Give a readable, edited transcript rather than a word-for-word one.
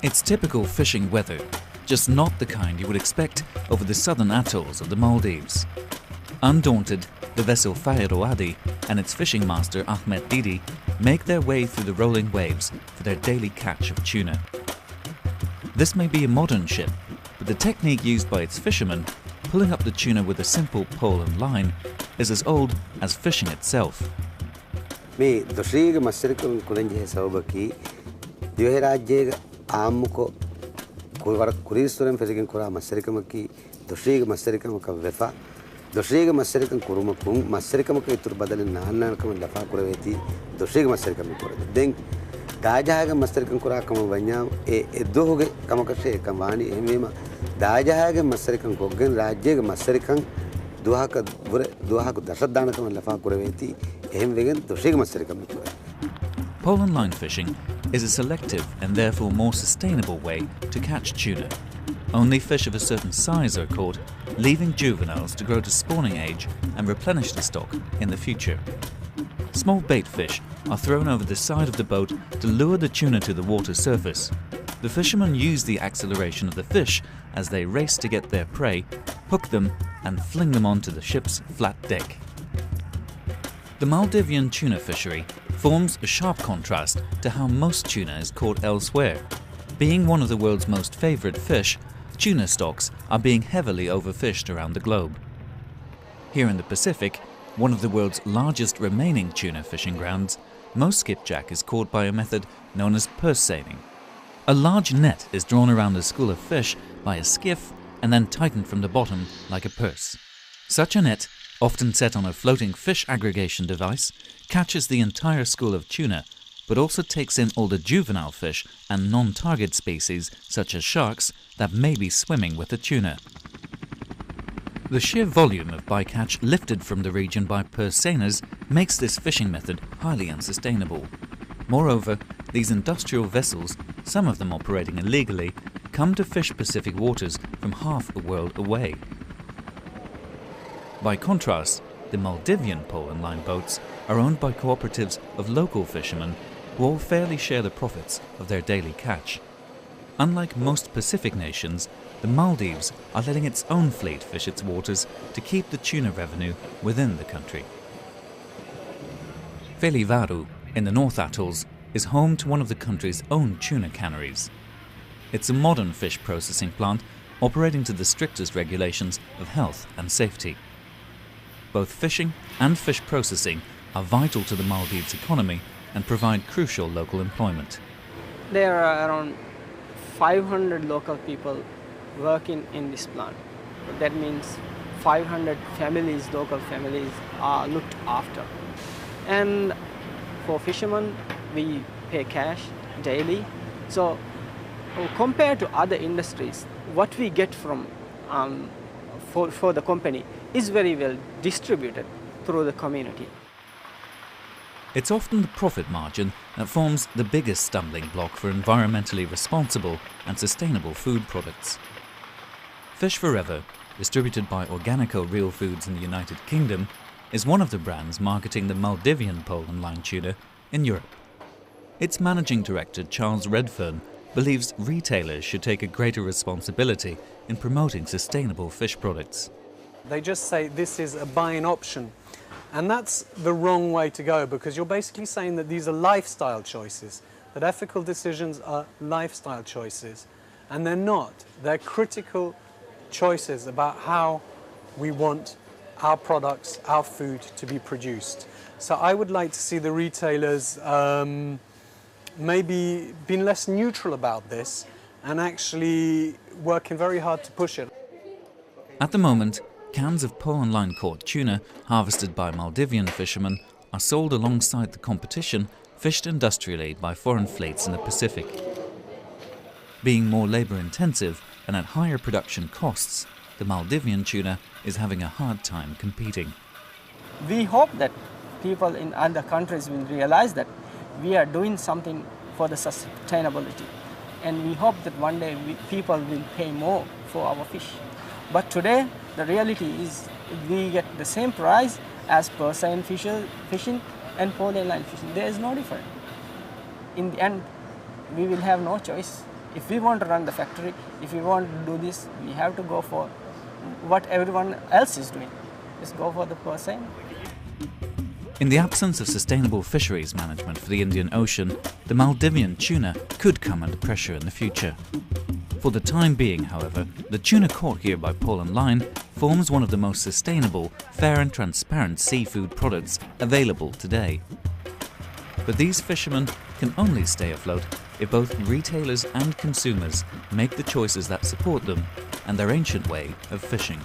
It's typical fishing weather, just not the kind you would expect over the southern atolls of the Maldives. Undaunted, the vessel Fhis and its fishing master Ahmed Didi make their way through the rolling waves for their daily catch of tuna. This may be a modern ship, but the technique used by its fishermen, pulling up the tuna with a simple pole and line, is as old as fishing itself. මේ දොශ්‍රීග මස්සරිකම් කුලංජේ සවබකි දිවහරාජ්‍යයේ ආම්මුකෝ කුවර කුරිස්තරම් ෆෙසිකන් කුරා මස්සරිකමකි දොශ්‍රීග මස්සරිකමක වෙෆා දොශ්‍රීග මස්සරිකම් කුරුමකුම් මස්සරිකමක ඉතුරු බදලෙන් නාන්නකම ලෆා කුරවේති දොශ්‍රීග මස්සරිකම කුරද දෙන් දාජහාග මස්සරිකම් කුරා කම වඤ්ඤා එද්දෝගේ කමකෂේ කම්වානි එමෙම දාජහාග මස්සරිකම් ගොග්ගෙන් රාජ්‍යයේ මස්සරිකම් දුවහක දසදානකම ලෆා කුරවේති Pole and line fishing is a selective and therefore more sustainable way to catch tuna. Only fish of a certain size are caught, leaving juveniles to grow to spawning age and replenish the stock in the future. Small bait fish are thrown over the side of the boat to lure the tuna to the water surface. The fishermen use the acceleration of the fish as they race to get their prey, hook them and fling them onto the ship's flat deck. The Maldivian tuna fishery forms a sharp contrast to how most tuna is caught elsewhere. Being one of the world's most favourite fish, tuna stocks are being heavily overfished around the globe. Here in the Pacific, one of the world's largest remaining tuna fishing grounds, most skipjack is caught by a method known as purse seining. A large net is drawn around a school of fish by a skiff and then tightened from the bottom like a purse. Such a net, often set on a floating fish aggregation device, catches the entire school of tuna, but also takes in all the juvenile fish and non-target species such as sharks that may be swimming with the tuna. The sheer volume of bycatch lifted from the region by purse seiners makes this fishing method highly unsustainable. Moreover, these industrial vessels, some of them operating illegally, come to fish Pacific waters from half a world away. By contrast, the Maldivian pole and line boats are owned by cooperatives of local fishermen who all fairly share the profits of their daily catch. Unlike most Pacific nations, the Maldives are letting its own fleet fish its waters to keep the tuna revenue within the country. Fhis in the North Atolls is home to one of the country's own tuna canneries. It's a modern fish processing plant operating to the strictest regulations of health and safety. Both fishing and fish processing are vital to the Maldives economy and provide crucial local employment. There are around 500 local people working in this plant. That means 500 families, local families, are looked after. And for fishermen, we pay cash daily. So compared to other industries, what we get from for the company is very well distributed through the community. It's often the profit margin that forms the biggest stumbling block for environmentally responsible and sustainable food products. Fish Forever, distributed by Organico Real Foods in the United Kingdom, is one of the brands marketing the Maldivian pole and line tuna in Europe. Its managing director, Charles Redfern, believes retailers should take a greater responsibility in promoting sustainable fish products. They just say this is a buying option. And that's the wrong way to go, because you're basically saying that these are lifestyle choices, that ethical decisions are lifestyle choices. And they're not. They're critical choices about how we want our products, our food to be produced. So I would like to see the retailers maybe being less neutral about this and actually working very hard to push it. At the moment, cans of pole and line caught tuna harvested by Maldivian fishermen are sold alongside the competition fished industrially by foreign fleets in the Pacific. Being more labour-intensive and at higher production costs, the Maldivian tuna is having a hard time competing. We hope that people in other countries will realize that we are doing something for the sustainability. And we hope that one day people will pay more for our fish. But today, the reality is we get the same price as purse seine fishing and pole and line fishing. There is no difference. In the end, we will have no choice If we want to run the factory, if we want to do this, we have to go for what everyone else is doing. Just go for the same. In the absence of sustainable fisheries management for the Indian Ocean, the Maldivian tuna could come under pressure in the future. For the time being, however, the tuna caught here by pole and line forms one of the most sustainable, fair and transparent seafood products available today. But these fishermen can only stay afloat if both retailers and consumers make the choices that support them and their ancient way of fishing.